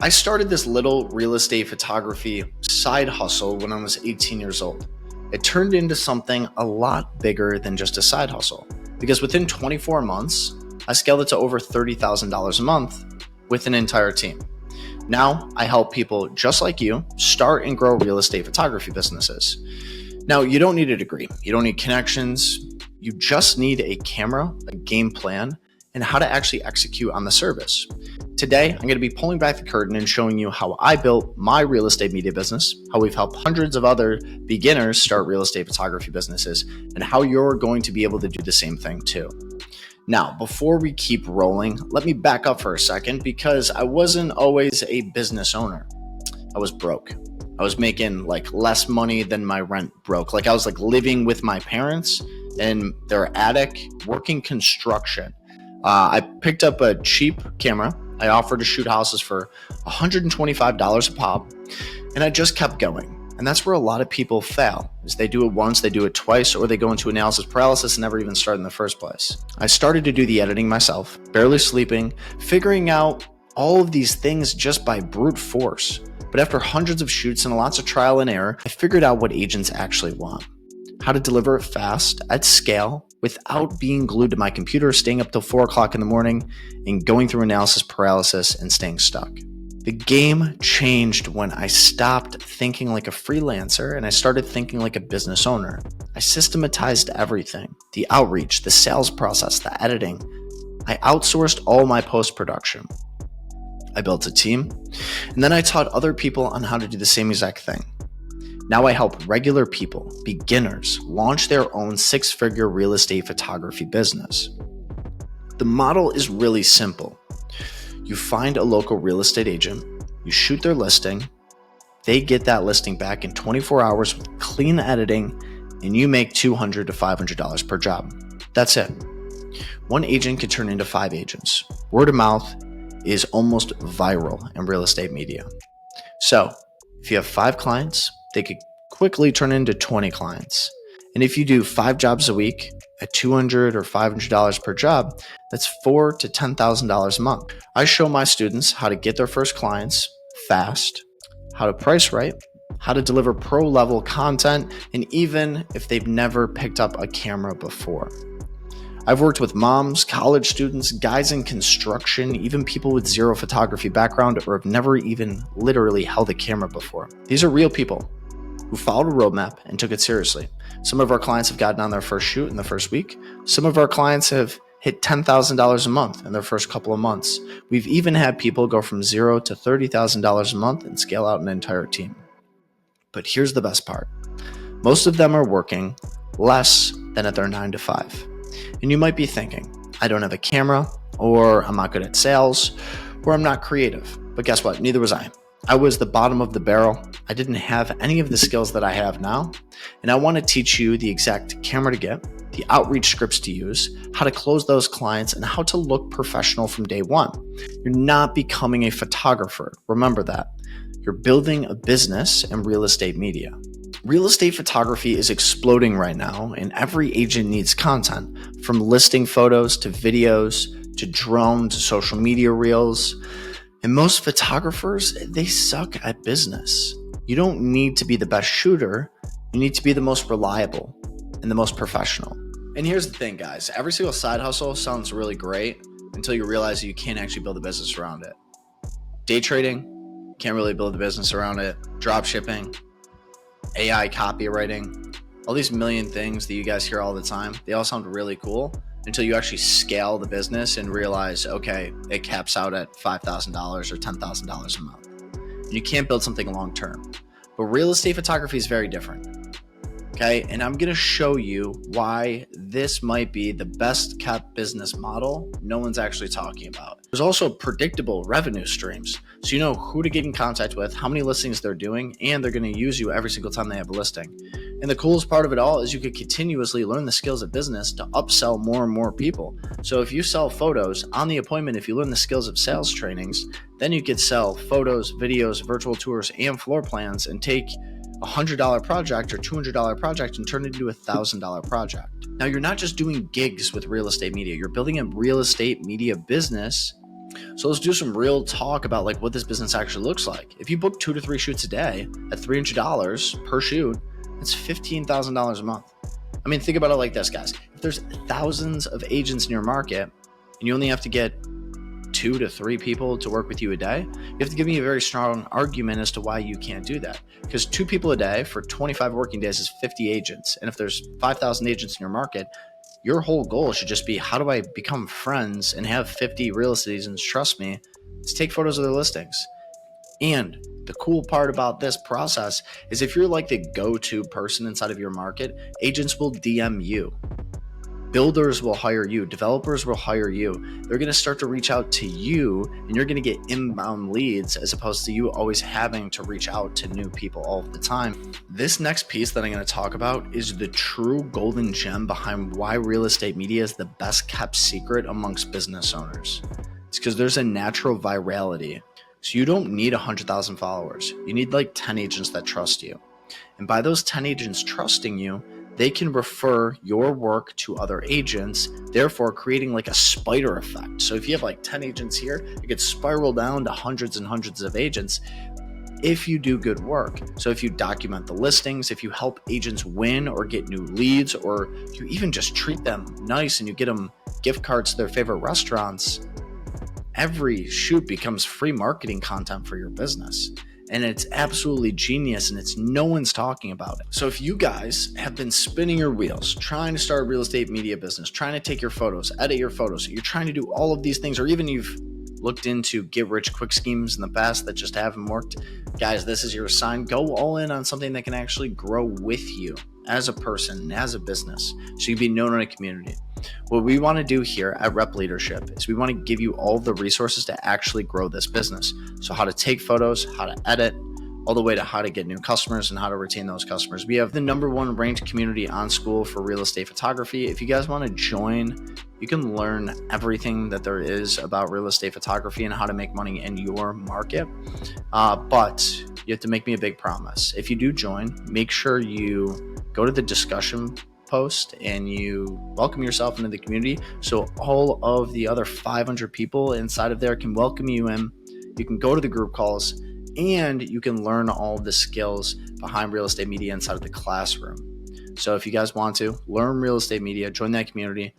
I started this little real estate photography side hustle when I was 18 years old. It turned into something a lot bigger than just a side hustle because within 24 months, I scaled it to over $30,000 a month with an entire team. Now, I help people just like you start and grow real estate photography businesses. Now, you don't need a degree, you don't need connections, you just need a camera, a game plan, and how to actually execute on the service. Today, I'm going to be pulling back the curtain and showing you how I built my real estate media business, how we've helped hundreds of other beginners start real estate photography businesses, and how you're going to be able to do the same thing too. Now, before we keep rolling, let me back up for a second because I wasn't always a business owner. I was broke. I was making less money than my rent broke. I was living with my parents in their attic, working construction. I picked up a cheap camera. I offered to shoot houses for $125 a pop, and I just kept going. And that's where a lot of people fail, is they do it once, they do it twice, or they go into analysis paralysis and never even start in the first place. I started to do the editing myself, barely sleeping, figuring out all of these things just by brute force. But after hundreds of shoots and lots of trial and error, I figured out what agents actually want. How to deliver it fast, at scale, without being glued to my computer, staying up till 4 o'clock in the morning, and going through analysis paralysis and staying stuck. The game changed when I stopped thinking like a freelancer and I started thinking like a business owner. I systematized everything, the outreach, the sales process, the editing. I outsourced all my post-production. I built a team, and then I taught other people on how to do the same exact thing. Now I help regular people, beginners, launch their own 6-figure real estate photography business. The model is really simple. You find a local real estate agent, you shoot their listing, they get that listing back in 24 hours with clean editing, and you make $200 to $500 per job. That's it. One agent could turn into 5 agents. Word of mouth is almost viral in real estate media. So if you have 5 clients, they could quickly turn into 20 clients. And if you do 5 jobs a week at $200 or $500 per job, that's $4,000 to $10,000 a month. I show my students how to get their first clients fast, how to price right, how to deliver pro-level content, and even if they've never picked up a camera before. I've worked with moms, college students, guys in construction, even people with zero photography background or have never even literally held a camera before. These are real people who followed a roadmap and took it seriously. Some of our clients have gotten on their first shoot in the first week. Some of our clients have hit $10,000 a month in their first couple of months. We've even had people go from $0 to $30,000 a month and scale out an entire team. But here's the best part. Most of them are working less than at their 9 to 5. And you might be thinking, I don't have a camera, or I'm not good at sales, or I'm not creative. But guess what? Neither was I. I was the bottom of the barrel. I didn't have any of the skills that I have now. And I want to teach you the exact camera to get, the outreach scripts to use, how to close those clients, and how to look professional from day one. You're not becoming a photographer. Remember that. You're building a business in real estate media. Real estate photography is exploding right now, and every agent needs content, from listing photos to videos to drone to social media reels. And most photographers, they suck at business. You don't need to be the best shooter. You need to be the most reliable and the most professional. And here's the thing, guys. Every single side hustle sounds really great until you realize you can't actually build a business around it. Day trading, can't really build a business around it. Drop shipping, AI copywriting, all these million things that you guys hear all the time, they all sound really cool until you actually scale the business and realize, okay, it caps out at $5,000 or $10,000 a month. And you can't build something long term. But real estate photography is very different. Okay, and I'm gonna show you why this might be the best kept business model no one's actually talking about. There's also predictable revenue streams. So you know who to get in contact with, how many listings they're doing, and they're gonna use you every single time they have a listing. And the coolest part of it all is you could continuously learn the skills of business to upsell more and more people. So if you sell photos on the appointment, if you learn the skills of sales trainings, then you could sell photos, videos, virtual tours, and floor plans and take $100 project or $200 project and turn it into a $1,000 project. Now, you're not just doing gigs with real estate media. You're building a real estate media business So let's do some real talk about like what this business actually looks like. If you book 2 to 3 shoots a day at $300 per shoot, it's $15,000 a month. I mean, think about it like this, guys. If there's thousands of agents in your market and you only have to get 2 to 3 people to work with you a day, you have to give me a very strong argument as to why you can't do that. Because 2 people a day for 25 working days is 50 agents. And if there's 5,000 agents in your market, your whole goal should just be, how do I become friends and have 50 real estate agents trust me to take photos of their listings? And the cool part about this process is if you're like the go-to person inside of your market, agents will DM you. Builders will hire you. Developers will hire you. They're going to start to reach out to you, and you're going to get inbound leads as opposed to you always having to reach out to new people all the time. This next piece that I'm going to talk about is the true golden gem behind why real estate media is the best kept secret amongst business owners. It's because there's a natural virality. So you don't need 100,000 followers. You need like 10 agents that trust you. And by those 10 agents trusting you, they can refer your work to other agents, therefore creating like a spider effect. So if you have like 10 agents here, it could spiral down to hundreds and hundreds of agents if you do good work. So if you document the listings, if you help agents win or get new leads, or you even just treat them nice and you get them gift cards to their favorite restaurants, every shoot becomes free marketing content for your business. And it's absolutely genius, and it's no one's talking about it. So if you guys have been spinning your wheels, trying to start a real estate media business, trying to take your photos, edit your photos, you're trying to do all of these things, or even you've looked into get rich quick schemes in the past that just haven't worked, guys, this is your sign. Go all in on something that can actually grow with you as a person, as a business, so you can be known in a community. What we want to do here at Rep Leadership is we want to give you all the resources to actually grow this business. So how to take photos, how to edit, all the way to how to get new customers and how to retain those customers. We have the #1 ranked community on School for real estate photography. If you guys want to join, you can learn everything that there is about real estate photography and how to make money in your market. But you have to make me a big promise. If you do join, make sure you go to the discussion post and you welcome yourself into the community, so all of the other 500 people inside of there can welcome you in. You can go to the group calls and you can learn all the skills behind real estate media inside of the classroom. So if you guys want to learn real estate media, join that community.